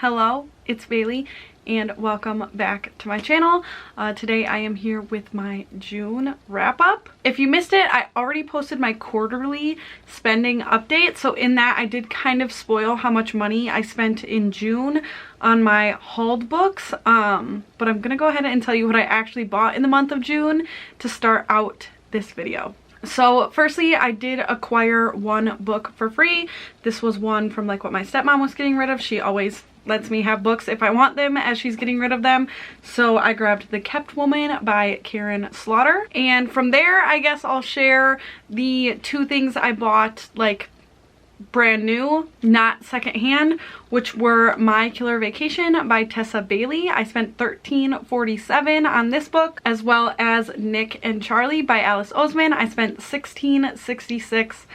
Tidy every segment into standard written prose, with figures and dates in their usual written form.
Hello, it's Bailey and welcome back to my channel. Today I am here with my June wrap up. If you missed it, I already posted my quarterly spending update. So in that I did kind of spoil how much money I spent in June on my hauled books. But I'm gonna go ahead and tell you what I actually bought in the month of June to start out this video. So firstly, I did acquire one book for free. This was one from like what my stepmom was getting rid of. She always lets me have books if I want them as she's getting rid of them. So I grabbed The Kept Woman by Karin Slaughter. And from there, I guess I'll share the two things I bought like brand new, not secondhand, which were My Killer Vacation by Tessa Bailey. I spent $13.47 on this book, as well as Nick and Charlie by Alice Oseman. I spent $16.66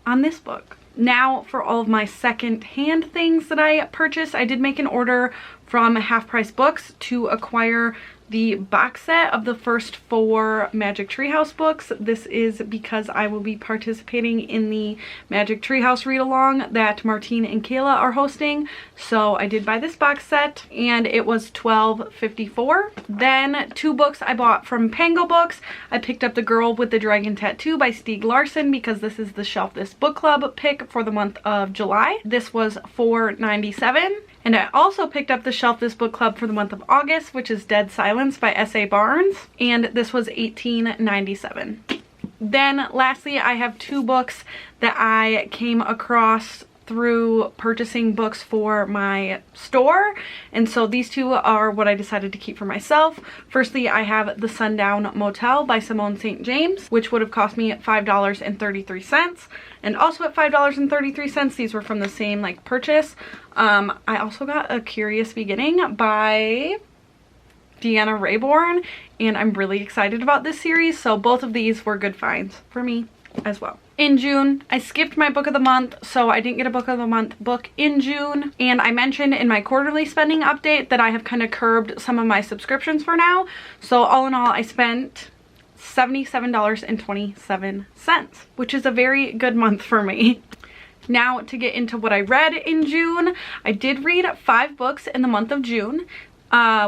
on this book. Now for all of my second-hand things that I purchased, I did make an order from Half Price Books to acquire the box set of the first 4 Magic Treehouse books. This is because I will be participating in the Magic Treehouse read-along that Martine and Kayla are hosting. So I did buy this box set and it was $12.54. Then 2 books I bought from Pango Books. I picked up The Girl with the Dragon Tattoo by Stieg Larsson because this is the Shelf This Book Club pick for the month of July. This was $4.97. And I also picked up the Shelf This Book Club for the month of August, which is Dead Silence by S.A. Barnes, and this was $18.97. Then lastly, I have 2 books that I came across through purchasing books for my store, and so these 2 are what I decided to keep for myself. Firstly, I have The Sundown Motel by Simone St. James, which would have cost me $5.33, and also at $5.33 these were from the same like purchase. I also got A Curious Beginning by Deanna Raybourn, and I'm really excited about this series, so both of these were good finds for me as well. In June, I skipped my book of the month, so I didn't get a book of the month book in June. And I mentioned in my quarterly spending update that I have kind of curbed some of my subscriptions for now. So all in all, I spent $77.27, which is a very good month for me. Now to get into what I read in June, I did read 5 books in the month of June.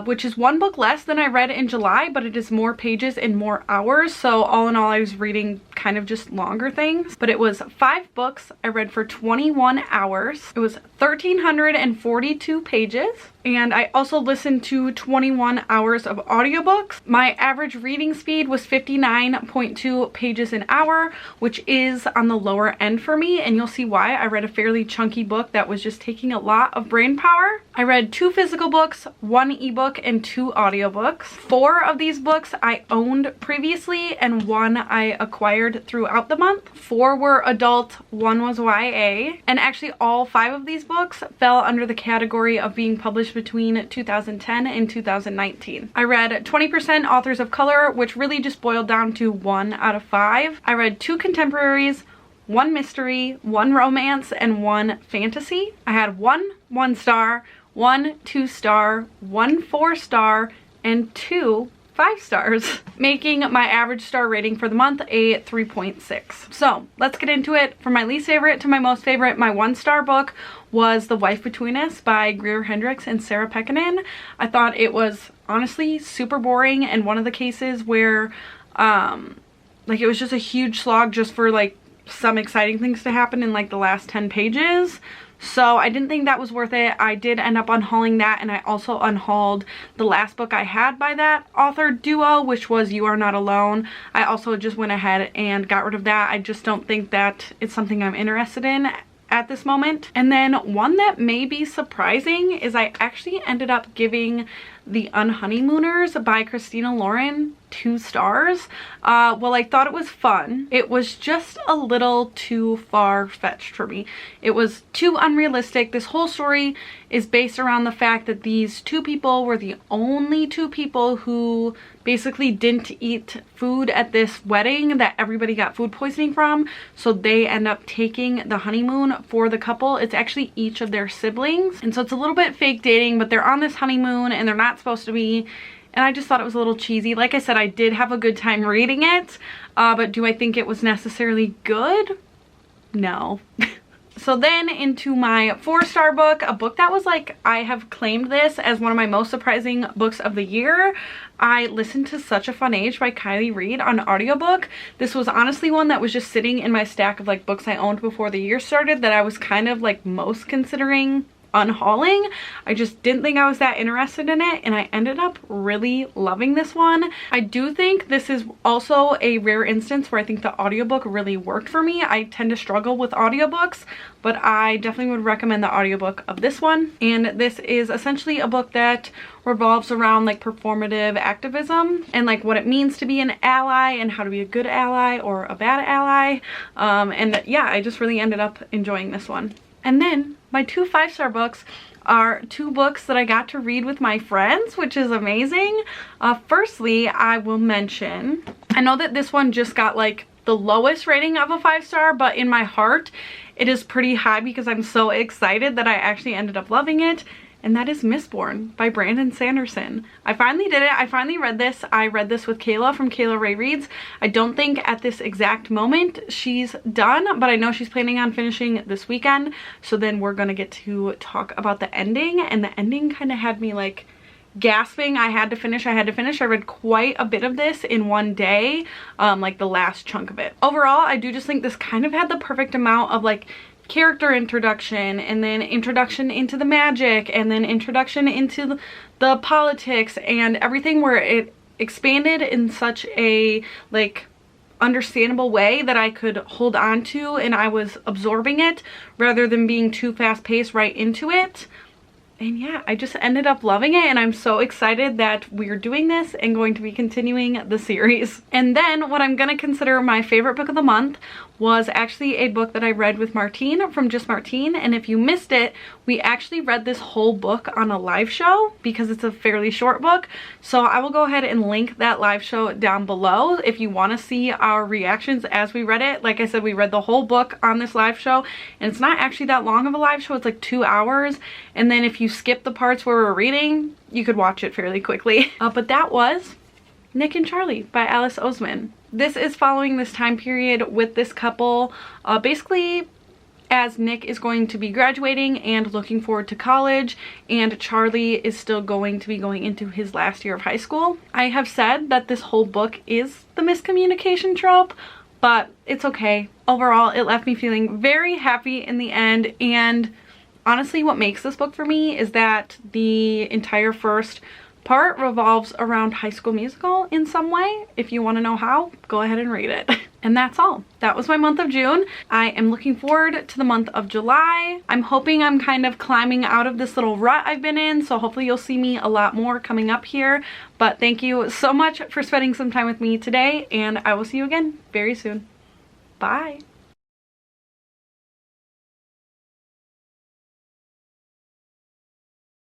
Which is 1 book less than I read in July, but it is more pages and more hours. So all in all, I was reading kind of just longer things. But it was 5 books I read for 21 hours. It was 1,342 pages. And I also listened to 21 hours of audiobooks. My average reading speed was 59.2 pages an hour, which is on the lower end for me. And you'll see why. I read a fairly chunky book that was just taking a lot of brain power. I read 2 physical books, 1 ebook, and 2 audiobooks. 4 of these books I owned previously and 1 I acquired throughout the month. 4 were adult, 1 was YA. And actually all 5 of these books fell under the category of being published between 2010 and 2019. I read 20% authors of color, which really just boiled down to 1 out of 5. I read 2 contemporaries, 1 mystery, 1 romance, and 1 fantasy. I had 1 1-star, 1 2-star, 1 4-star, and 2 5 stars, making my average star rating for the month a 3.6. So let's get into it. From my least favorite to my most favorite, my 1-star book was The Wife Between Us by Greer Hendricks and Sarah Pekkanen. I thought it was honestly super boring, and one of the cases where like it was just a huge slog just for like some exciting things to happen in like the last 10 pages. So I didn't think that was worth it. I did end up unhauling that, and I also unhauled the last book I had by that author duo, which was You Are Not Alone. I also just went ahead and got rid of that. I just don't think that it's something I'm interested in at this moment. And then one that may be surprising is I actually ended up giving The Unhoneymooners by Christina Lauren 2 stars. Well, I thought it was fun. It was just a little too far-fetched for me. It was too unrealistic. This whole story is based around the fact that these 2 people were the only 2 people who basically didn't eat food at this wedding that everybody got food poisoning from. So they end up taking the honeymoon for the couple. It's actually each of their siblings. And so it's a little bit fake dating, but they're on this honeymoon and they're not supposed to be. And I just thought it was a little cheesy. Like I said, I did have a good time reading it, but do I think it was necessarily good? No. So then into my 4-star book, a book that was like, I have claimed this as one of my most surprising books of the year. I listened to Such a Fun Age by Kiley Reid on audiobook. This was honestly one that was just sitting in my stack of like books I owned before the year started that I was kind of like most considering unhauling. I just didn't think I was that interested in it, and I ended up really loving this one. I do think this is also a rare instance where I think the audiobook really worked for me. I tend to struggle with audiobooks, but I definitely would recommend the audiobook of this one. And this is essentially a book that revolves around like performative activism and like what it means to be an ally and how to be a good ally or a bad ally. And yeah, I just really ended up enjoying this one. And then my 2 5-star books are 2 books that I got to read with my friends, which is amazing. Firstly, I will mention, I know that this one just got like the lowest rating of a 5-star, but in my heart, it is pretty high because I'm so excited that I actually ended up loving it. And that is Mistborn by Brandon Sanderson. I finally did it. I finally read this. I read this with Kayla from Kayla Ray Reads. I don't think at this exact moment she's done, but I know she's planning on finishing this weekend. So then we're gonna get to talk about the ending, and the ending kind of had me like gasping. I had to finish. I read quite a bit of this in one day, like the last chunk of it. Overall, I do just think this kind of had the perfect amount of like character introduction, and then introduction into the magic, and then introduction into the politics and everything, where it expanded in such a like understandable way that I could hold on to, and I was absorbing it rather than being too fast-paced right into it. And yeah, I just ended up loving it, and I'm so excited that we're doing this and going to be continuing the series. And then what I'm gonna consider my favorite book of the month was actually a book that I read with Martine from Just Martine. And if you missed it, we actually read this whole book on a live show because it's a fairly short book. So I will go ahead and link that live show down below if you want to see our reactions as we read it. Like I said, we read the whole book on this live show, and it's not actually that long of a live show. It's like 2 hours. And then if you skip the parts where we're reading, you could watch it fairly quickly. But that was Nick and Charlie by Alice Oseman. This is following this time period with this couple, basically as Nick is going to be graduating and looking forward to college, and Charlie is still going to be going into his last year of high school. I have said that this whole book is the miscommunication trope, but it's okay. Overall, it left me feeling very happy in the end, and honestly, what makes this book for me is that the entire first part revolves around High School Musical in some way. If you want to know how, go ahead and read it. And that's all. That was my month of June. I am looking forward to the month of July. I'm hoping I'm kind of climbing out of this little rut I've been in, so hopefully you'll see me a lot more coming up here. But thank you so much for spending some time with me today, and I will see you again very soon. Bye.